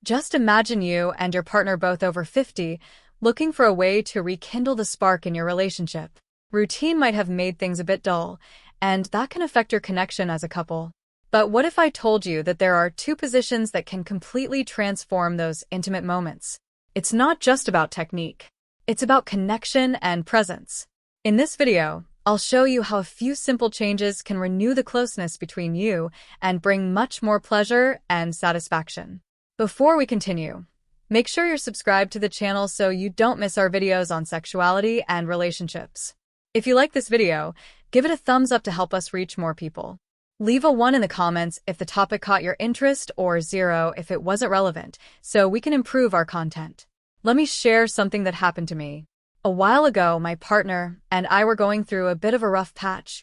Just imagine you and your partner both over 50, looking for a way to rekindle the spark in your relationship. Routine might have made things a bit dull, and that can affect your connection as a couple. But what if I told you that there are two positions that can completely transform those intimate moments? It's not just about technique. It's about connection and presence. In this video, I'll show you how a few simple changes can renew the closeness between you and bring much more pleasure and satisfaction. Before we continue, make sure you're subscribed to the channel so you don't miss our videos on sexuality and relationships. If you like this video, give it a thumbs up to help us reach more people. Leave a 1 in the comments if the topic caught your interest or 0 if it wasn't relevant, so we can improve our content. Let me share something that happened to me. A while ago, my partner and I were going through a bit of a rough patch,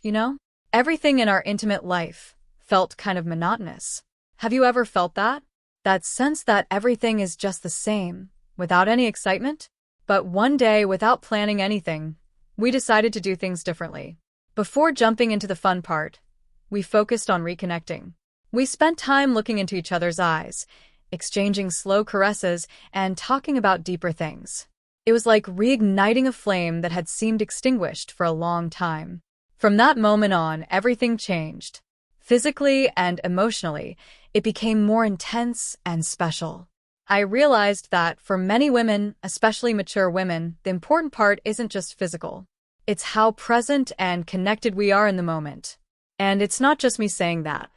Everything in our intimate life felt kind of monotonous. Have you ever felt that? That sense that everything is just the same, without any excitement? But one day, without planning anything, we decided to do things differently. Before jumping into the fun part, we focused on reconnecting. We spent time looking into each other's eyes, exchanging slow caresses, and talking about deeper things. It was like reigniting a flame that had seemed extinguished for a long time. From that moment on, everything changed. Physically and emotionally, it became more intense and special. I realized that for many women, especially mature women, the important part isn't just physical. It's how present and connected we are in the moment. And it's not just me saying that.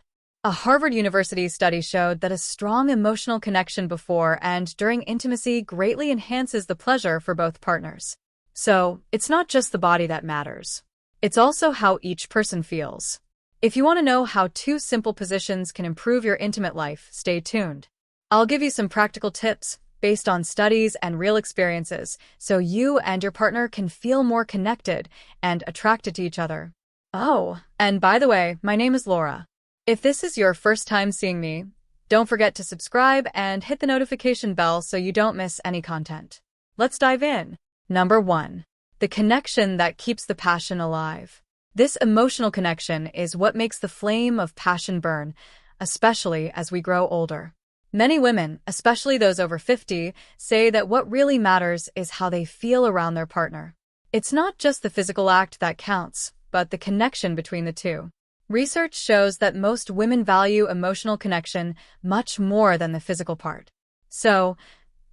A Harvard University study showed that a strong emotional connection before and during intimacy greatly enhances the pleasure for both partners. So, it's not just the body that matters. It's also how each person feels. If you want to know how 2 simple positions can improve your intimate life, stay tuned. I'll give you some practical tips based on studies and real experiences so you and your partner can feel more connected and attracted to each other. Oh, and by the way, my name is Laura. If this is your first time seeing me, don't forget to subscribe and hit the notification bell so you don't miss any content. Let's dive in. Number 1. The connection that keeps the passion alive. This emotional connection is what makes the flame of passion burn, especially as we grow older. Many women, especially those over 50, say that what really matters is how they feel around their partner. It's not just the physical act that counts, but the connection between the two. Research shows that most women value emotional connection much more than the physical part. So,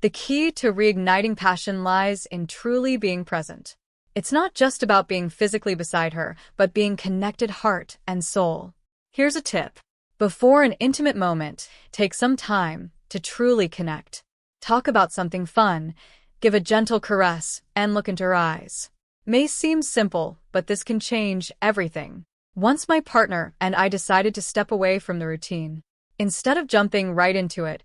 the key to reigniting passion lies in truly being present. It's not just about being physically beside her, but being connected heart and soul. Here's a tip. Before an intimate moment, take some time to truly connect. Talk about something fun, give a gentle caress, and look into her eyes. May seem simple, but this can change everything. Once my partner and I decided to step away from the routine. Instead of jumping right into it,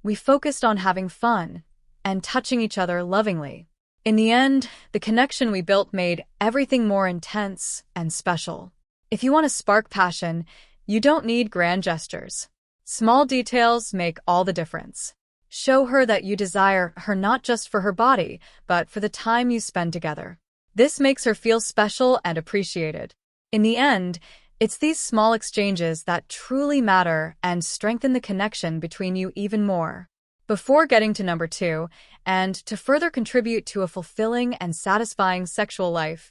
we focused on having fun and touching each other lovingly. In the end, the connection we built made everything more intense and special. If you want to spark passion, you don't need grand gestures. Small details make all the difference. Show her that you desire her not just for her body, but for the time you spend together. This makes her feel special and appreciated. In the end, it's these small exchanges that truly matter and strengthen the connection between you even more. Before getting to number 2, and to further contribute to a fulfilling and satisfying sexual life,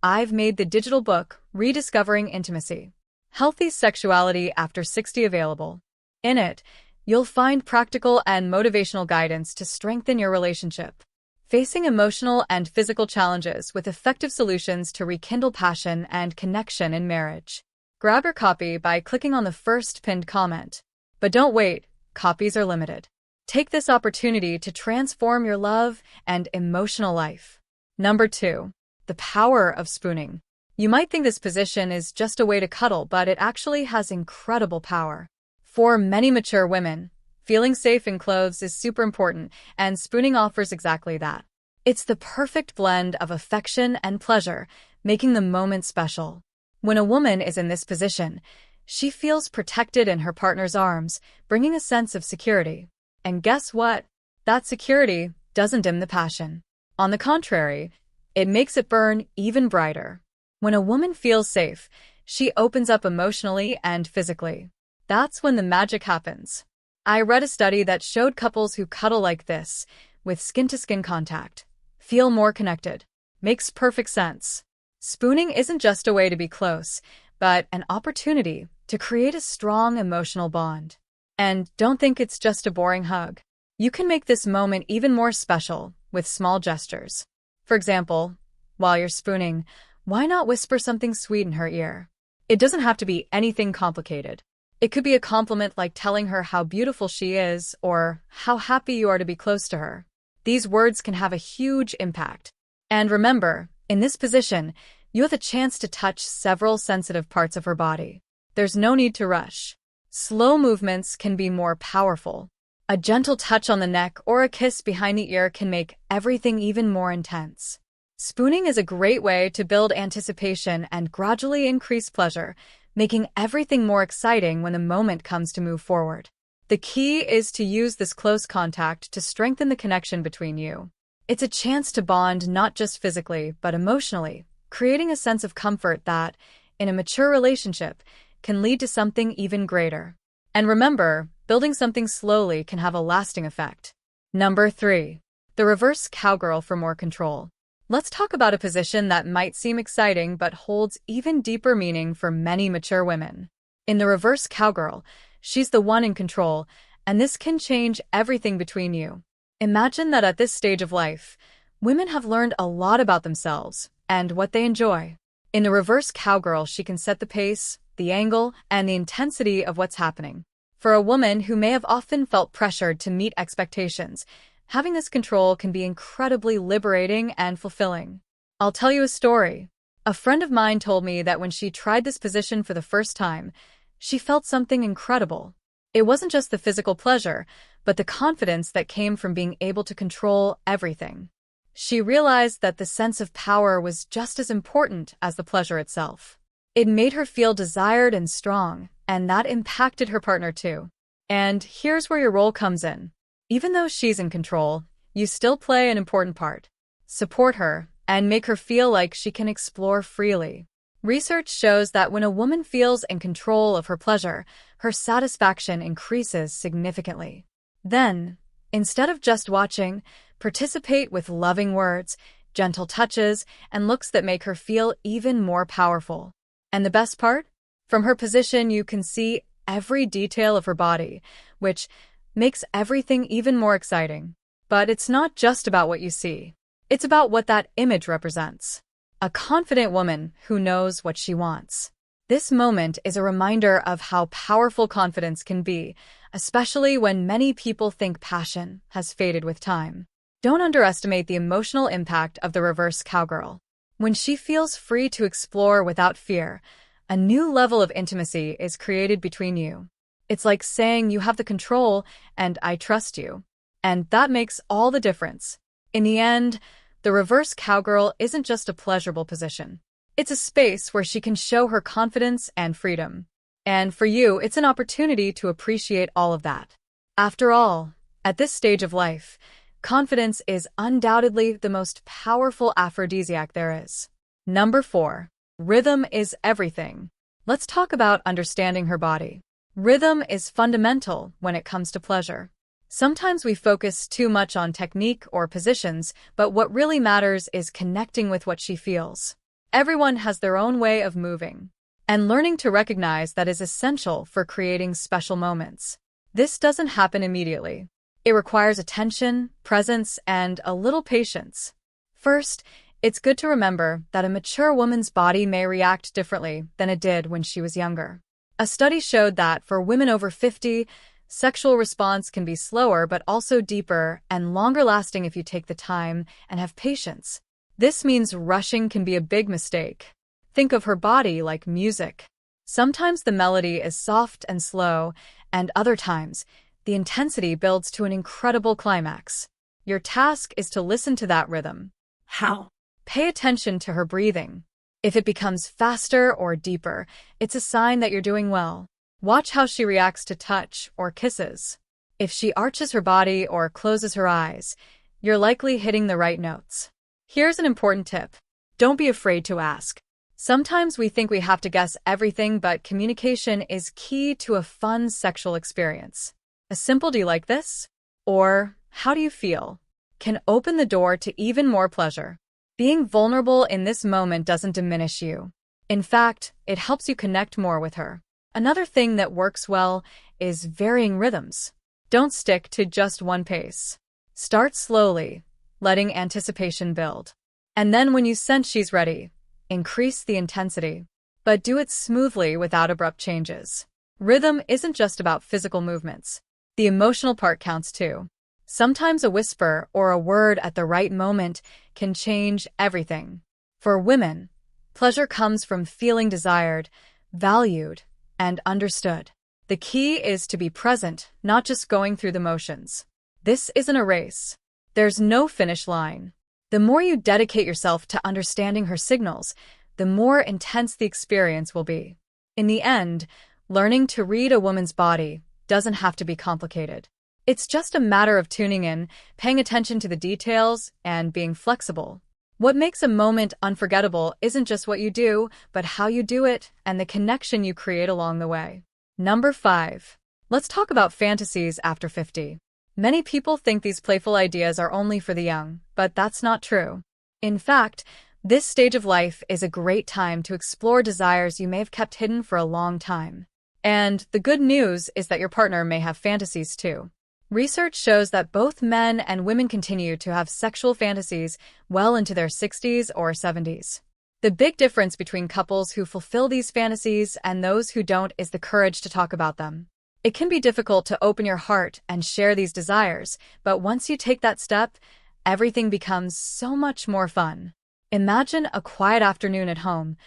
I've made the digital book, Rediscovering Intimacy: Healthy Sexuality After 60 available. In it, you'll find practical and motivational guidance to strengthen your relationship, facing emotional and physical challenges with effective solutions to rekindle passion and connection in marriage. Grab your copy by clicking on the first pinned comment. But don't wait, copies are limited. Take this opportunity to transform your love and emotional life. Number 2. The power of spooning. You might think this position is just a way to cuddle, but it actually has incredible power. For many mature women, feeling safe in clothes is super important, and spooning offers exactly that. It's the perfect blend of affection and pleasure, making the moment special. When a woman is in this position, she feels protected in her partner's arms, bringing a sense of security. And guess what? That security doesn't dim the passion. On the contrary, it makes it burn even brighter. When a woman feels safe, she opens up emotionally and physically. That's when the magic happens. I read a study that showed couples who cuddle like this, with skin-to-skin contact, feel more connected. Makes perfect sense. Spooning isn't just a way to be close, but an opportunity to create a strong emotional bond. And don't think it's just a boring hug. You can make this moment even more special with small gestures. For example, while you're spooning, why not whisper something sweet in her ear? It doesn't have to be anything complicated. It could be a compliment like telling her how beautiful she is or how happy you are to be close to her. These words can have a huge impact. And remember, in this position, you have a chance to touch several sensitive parts of her body. There's no need to rush. Slow movements can be more powerful. A gentle touch on the neck or a kiss behind the ear can make everything even more intense. Spooning is a great way to build anticipation and gradually increase pleasure, making everything more exciting when the moment comes to move forward. The key is to use this close contact to strengthen the connection between you. It's a chance to bond not just physically, but emotionally, creating a sense of comfort that, in a mature relationship, can lead to something even greater. And remember, building something slowly can have a lasting effect. Number 3. The reverse cowgirl for more control. Let's talk about a position that might seem exciting but holds even deeper meaning for many mature women. In the reverse cowgirl, she's the one in control, and this can change everything between you. Imagine that at this stage of life, women have learned a lot about themselves and what they enjoy. In the reverse cowgirl, she can set the pace, the angle, and the intensity of what's happening. For a woman who may have often felt pressured to meet expectations, having this control can be incredibly liberating and fulfilling. I'll tell you a story. A friend of mine told me that when she tried this position for the first time, she felt something incredible. It wasn't just the physical pleasure, but the confidence that came from being able to control everything. She realized that the sense of power was just as important as the pleasure itself. It made her feel desired and strong, and that impacted her partner too. And here's where your role comes in. Even though she's in control, you still play an important part. Support her and make her feel like she can explore freely. Research shows that when a woman feels in control of her pleasure, her satisfaction increases significantly. Then, instead of just watching, participate with loving words, gentle touches, and looks that make her feel even more powerful. And the best part? From her position, you can see every detail of her body, which makes everything even more exciting. But it's not just about what you see. It's about what that image represents. A confident woman who knows what she wants. This moment is a reminder of how powerful confidence can be, especially when many people think passion has faded with time. Don't underestimate the emotional impact of the reverse cowgirl. When she feels free to explore without fear, a new level of intimacy is created between you. It's like saying you have the control and I trust you. And that makes all the difference. In the end, the reverse cowgirl isn't just a pleasurable position. It's a space where she can show her confidence and freedom. And for you, it's an opportunity to appreciate all of that. After all, at this stage of life, confidence is undoubtedly the most powerful aphrodisiac there is. Number 4. Rhythm is everything. Let's talk about understanding her body. Rhythm is fundamental when it comes to pleasure. Sometimes we focus too much on technique or positions, but what really matters is connecting with what she feels. Everyone has their own way of moving, and learning to recognize that is essential for creating special moments. This doesn't happen immediately. It requires attention, presence, and a little patience. First, it's good to remember that a mature woman's body may react differently than it did when she was younger. A study showed that for women over 50, sexual response can be slower but also deeper and longer lasting if you take the time and have patience. This means rushing can be a big mistake. Think of her body like music. Sometimes the melody is soft and slow, and other times, the intensity builds to an incredible climax. Your task is to listen to that rhythm. How? Pay attention to her breathing. If it becomes faster or deeper, it's a sign that you're doing well. Watch how she reacts to touch or kisses. If she arches her body or closes her eyes, you're likely hitting the right notes. Here's an important tip. Don't be afraid to ask. Sometimes we think we have to guess everything, but communication is key to a fun sexual experience. A simple "do you like this?" or "how do you feel?" can open the door to even more pleasure. Being vulnerable in this moment doesn't diminish you. In fact, it helps you connect more with her. Another thing that works well is varying rhythms. Don't stick to just one pace. Start slowly, letting anticipation build. And then when you sense she's ready, increase the intensity. But do it smoothly without abrupt changes. Rhythm isn't just about physical movements. The emotional part counts too. Sometimes a whisper or a word at the right moment can change everything. For women, pleasure comes from feeling desired, valued, and understood. The key is to be present, not just going through the motions. This isn't a race. There's no finish line. The more you dedicate yourself to understanding her signals, the more intense the experience will be. In the end, learning to read a woman's body doesn't have to be complicated. It's just a matter of tuning in, paying attention to the details, and being flexible. What makes a moment unforgettable isn't just what you do, but how you do it and the connection you create along the way. Number 5. Let's talk about fantasies after 50. Many people think these playful ideas are only for the young, but that's not true. In fact, this stage of life is a great time to explore desires you may have kept hidden for a long time. And the good news is that your partner may have fantasies too. Research shows that both men and women continue to have sexual fantasies well into their 60s or 70s. The big difference between couples who fulfill these fantasies and those who don't is the courage to talk about them. It can be difficult to open your heart and share these desires, but once you take that step, everything becomes so much more fun. Imagine a quiet afternoon at home,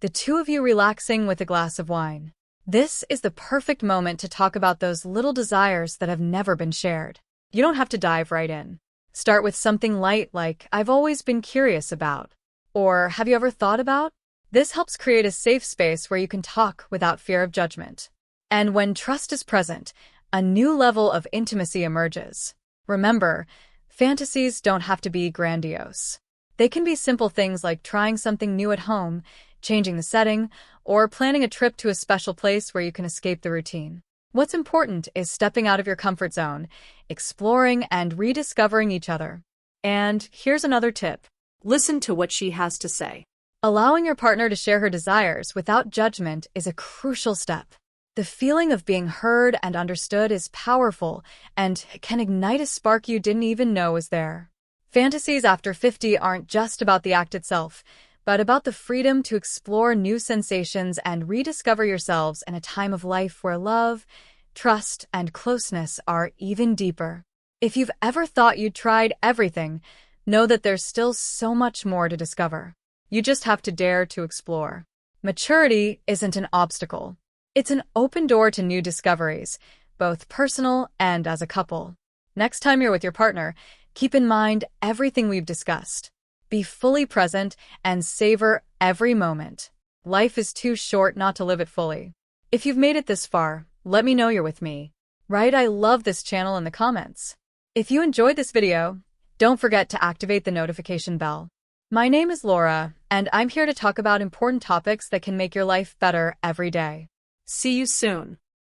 the two of you relaxing with a glass of wine. This is the perfect moment to talk about those little desires that have never been shared. You don't have to dive right in. Start with something light like, "I've always been curious about," or "have you ever thought about?" This helps create a safe space where you can talk without fear of judgment. And when trust is present, a new level of intimacy emerges. Remember, fantasies don't have to be grandiose. They can be simple things like trying something new at home, changing the setting, or planning a trip to a special place where you can escape the routine. What's important is stepping out of your comfort zone, exploring and rediscovering each other. And here's another tip. Listen to what she has to say. Allowing your partner to share her desires without judgment is a crucial step. The feeling of being heard and understood is powerful and can ignite a spark you didn't even know was there. Fantasies after 50 aren't just about the act itself, but about the freedom to explore new sensations and rediscover yourselves in a time of life where love, trust, and closeness are even deeper. If you've ever thought you'd tried everything, know that there's still so much more to discover. You just have to dare to explore. Maturity isn't an obstacle. It's an open door to new discoveries, both personal and as a couple. Next time you're with your partner, keep in mind everything we've discussed. Be fully present and savor every moment. Life is too short not to live it fully. If you've made it this far, let me know you're with me. Write "I love this channel" in the comments. If you enjoyed this video, don't forget to activate the notification bell. My name is Laura, and I'm here to talk about important topics that can make your life better every day. See you soon.